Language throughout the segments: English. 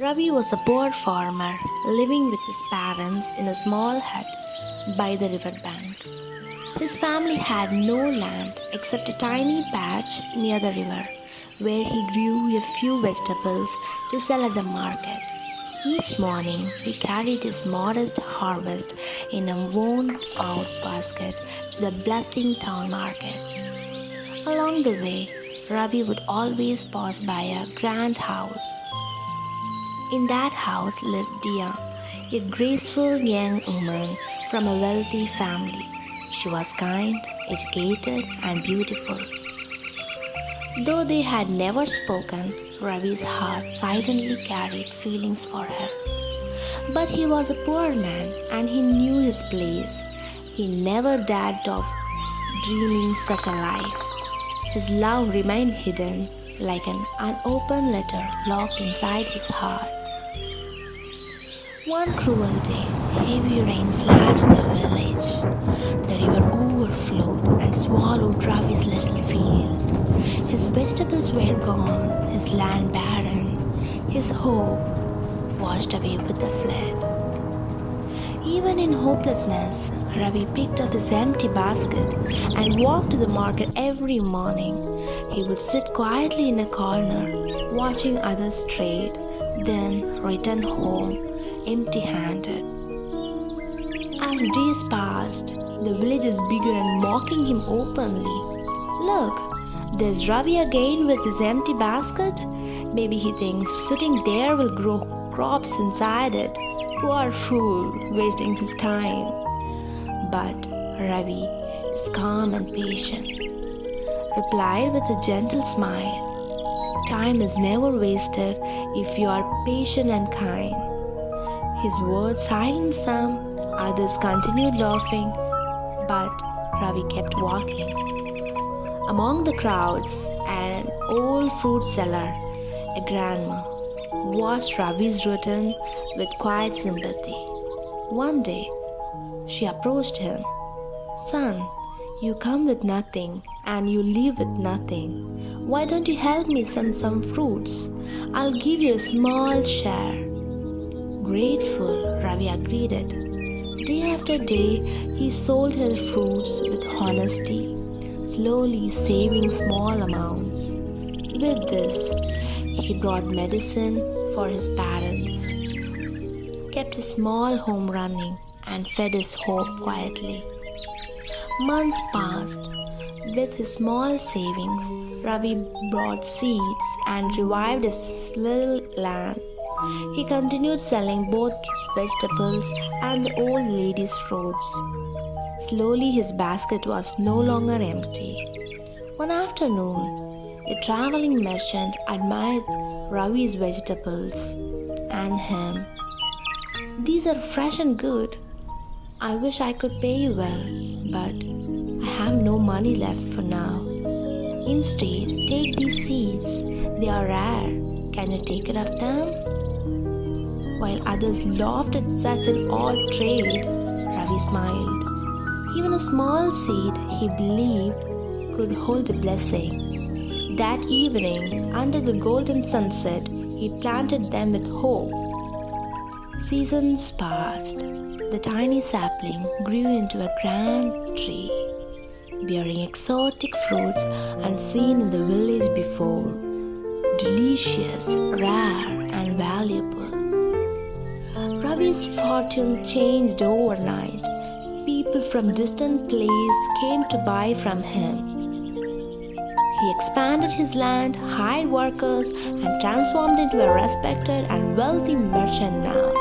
Ravi was a poor farmer living with his parents in a small hut by the river bank. His family had no land except a tiny patch near the river where he grew a few vegetables to sell at the market. Each morning he carried his modest harvest in a worn out basket to the bustling town market. Along the way, Ravi would always pass by a grand house. In that house lived Dia, a graceful young woman from a wealthy family. She was kind, educated, and beautiful. Though they had never spoken, Ravi's heart silently carried feelings for her. But he was a poor man and he knew his place. He never dared of dreaming such a life. His love remained hidden like an unopened letter locked inside his heart. One cruel day, heavy rain slashed the village. The river overflowed and swallowed Ravi's little field. His vegetables were gone, his land barren, his hope washed away with the flood. Even in hopelessness, Ravi picked up his empty basket and walked to the market every morning. He would sit quietly in a corner, watching others trade, then return home empty handed. As days passed, the villagers began mocking him openly. Look, there's Ravi again with his empty basket. Maybe he thinks sitting there will grow crops inside it. Poor fool, wasting his time. But Ravi is calm and patient, replied with a gentle smile. Time is never wasted if you are patient and kind. His words silenced some, others continued laughing, but Ravi kept walking. Among the crowds, an old fruit seller, a grandma, watched Ravi's return with quiet sympathy. One day, she approached him. Son, you come with nothing and you leave with nothing. Why don't you help me sell some fruits? I'll give you a small share. Grateful, Ravi agreed it. Day after day, he sold her fruits with honesty, slowly saving small amounts. With this, he brought medicine for his parents, kept his small home running, and fed his hope quietly. Months passed. With his small savings, Ravi bought seeds and revived his little land. He continued selling both vegetables and the old lady's fruits. Slowly, his basket was no longer empty. One afternoon, a traveling merchant admired Ravi's vegetables and him. These are fresh and good. I wish I could pay you well, but I have no money left for now. Instead, take these seeds. They are rare. Can you take care of them? While others laughed at such an odd trade, Ravi smiled. Even a small seed, he believed, could hold a blessing. That evening, under the golden sunset, he planted them with hope. Seasons passed. The tiny sapling grew into a grand tree, bearing exotic fruits unseen in the village before, delicious, rare, and valuable. Ravi's fortune changed overnight. People from distant places came to buy from him. He expanded his land, hired workers, and transformed into a respected and wealthy merchant now.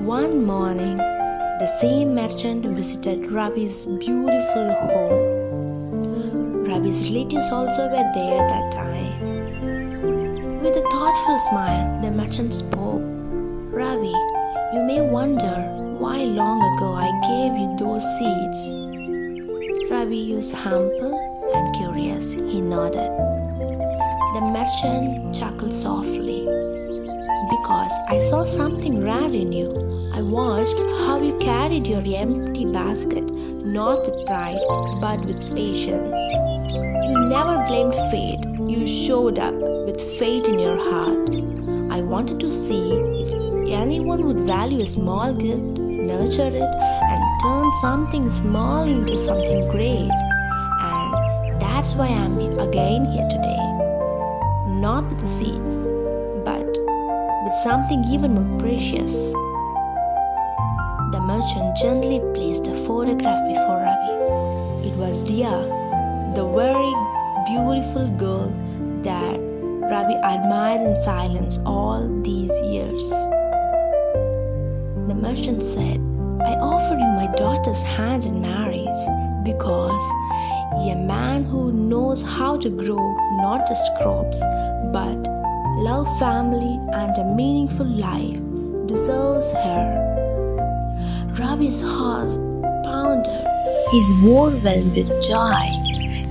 One morning, the same merchant visited Ravi's beautiful home. Ravi's relatives also were there that time. With a thoughtful smile, the merchant spoke. Ravi, you may wonder why long ago I gave you those seeds. Ravi was humble and curious. He nodded. The merchant chuckled softly. Because I saw something rare in you. I watched how you carried your empty basket, not with pride, but with patience. You never blamed fate. You showed up with faith in your heart. wanted to see if anyone would value a small gift, nurture it, and turn something small into something great. And that's why I'm again here today. Not with the seeds, but with something even more precious. The merchant gently placed a photograph before Ravi. It was Dia, the very beautiful girl that Ravi admired in silence all these years. The merchant said, I offer you my daughter's hand in marriage because a man who knows how to grow not just crops but love, family, and a meaningful life deserves her. Ravi's heart pounded. He's overwhelmed with joy.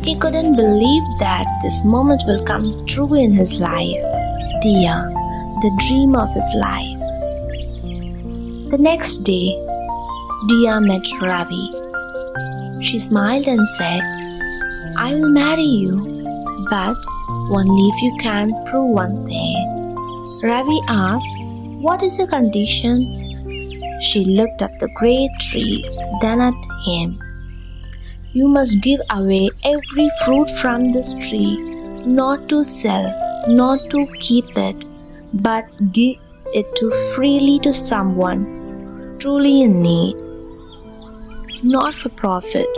He couldn't believe that this moment will come true in his life. Dia, the dream of his life. The next day, Dia met Ravi. She smiled and said, I will marry you, but only if you can prove one thing. Ravi asked, what is your condition? She looked up the great tree, then at him. You must give away every fruit from this tree, not to sell, not to keep it, but give it freely to someone truly in need. Not for profit,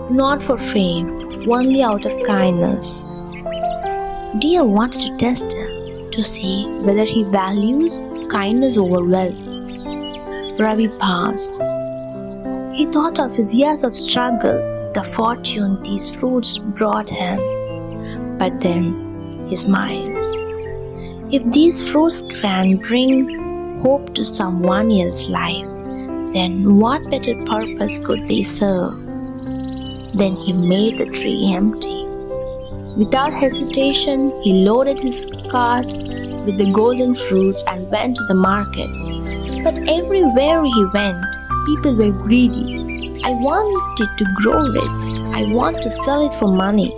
not for fame, only out of kindness. Dia wanted to test him to see whether he values kindness over wealth. Ravi paused. He thought of his years of struggle, the fortune these fruits brought him. But then he smiled. If these fruits can bring hope to someone else's life, then what better purpose could they serve? Then he made the tree empty. Without hesitation, he loaded his cart with the golden fruits and went to the market. But everywhere he went, people were greedy. I want it to grow rich. I want to sell it for money.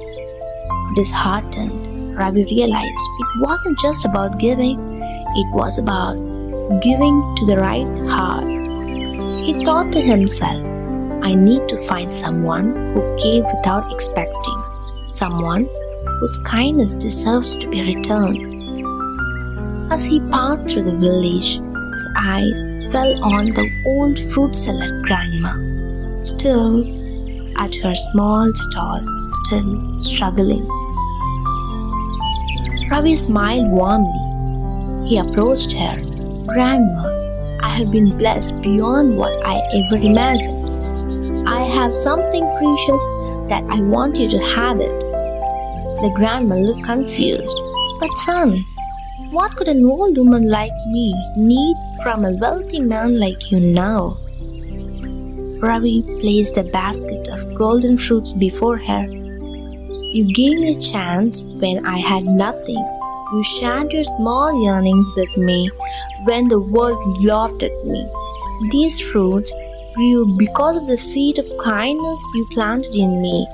Disheartened, Ravi realized it wasn't just about giving, it was about giving to the right heart. He thought to himself, I need to find someone who gave without expecting, someone whose kindness deserves to be returned. As he passed through the village, his eyes fell on the old fruit seller grandma, still at her small stall, still struggling. Ravi smiled warmly. He approached her. Grandma, I have been blessed beyond what I ever imagined. I have something precious that I want you to have it. The grandma looked confused. But son, what could an old woman like me need from a wealthy man like you now? Ravi placed a basket of golden fruits before her. You gave me a chance when I had nothing. You shared your small yearnings with me when the world laughed at me. These fruits grew because of the seed of kindness you planted in me.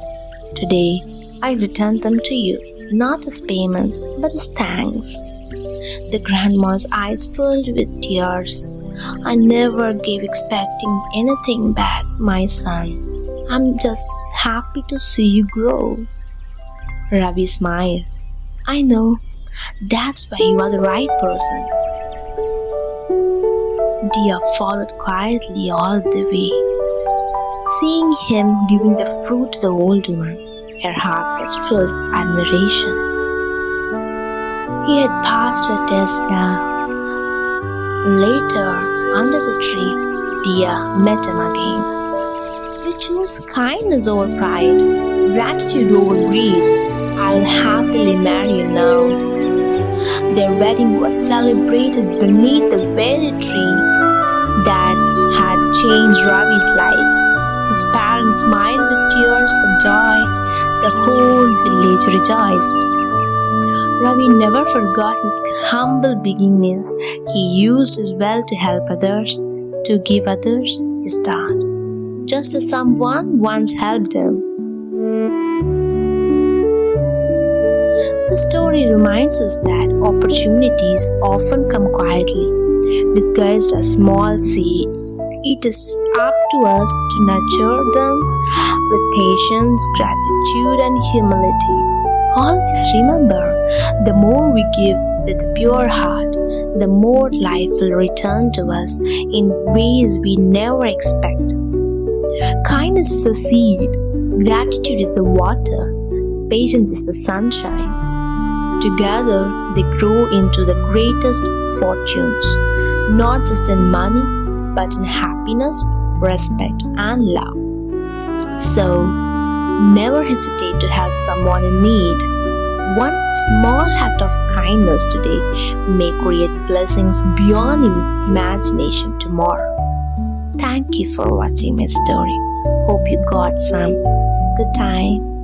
Today, I return them to you, not as payment, but as thanks. The grandma's eyes filled with tears. I never gave expecting anything back, my son. I'm just happy to see you grow. Ravi smiled. I know. That's why you are the right person. Dia followed quietly all the way. Seeing him giving the fruit to the old woman, her heart was filled with admiration. He had passed her test now. Later, under the tree, Dia met him again. You choose kindness over pride, gratitude over greed. I'll happily marry you now. Their wedding was celebrated beneath the very tree that had changed Ravi's life. His parents smiled with tears of joy. The whole village rejoiced. Ravi never forgot his humble beginnings. He used his wealth to help others, to give others his start, just as someone once helped him. The This story reminds us that opportunities often come quietly, disguised as small seeds. It is up to us to nurture them with patience, gratitude, and humility. Always remember, the more we give with a pure heart, the more life will return to us in ways we never expect. Kindness is a seed, gratitude is the water, patience is the sunshine. Together, they grow into the greatest fortunes, not just in money, but in happiness, respect, and love. So, never hesitate to help someone in need. One small act of kindness today may create blessings beyond imagination tomorrow. Thank you for watching my story. Hope you got some good time.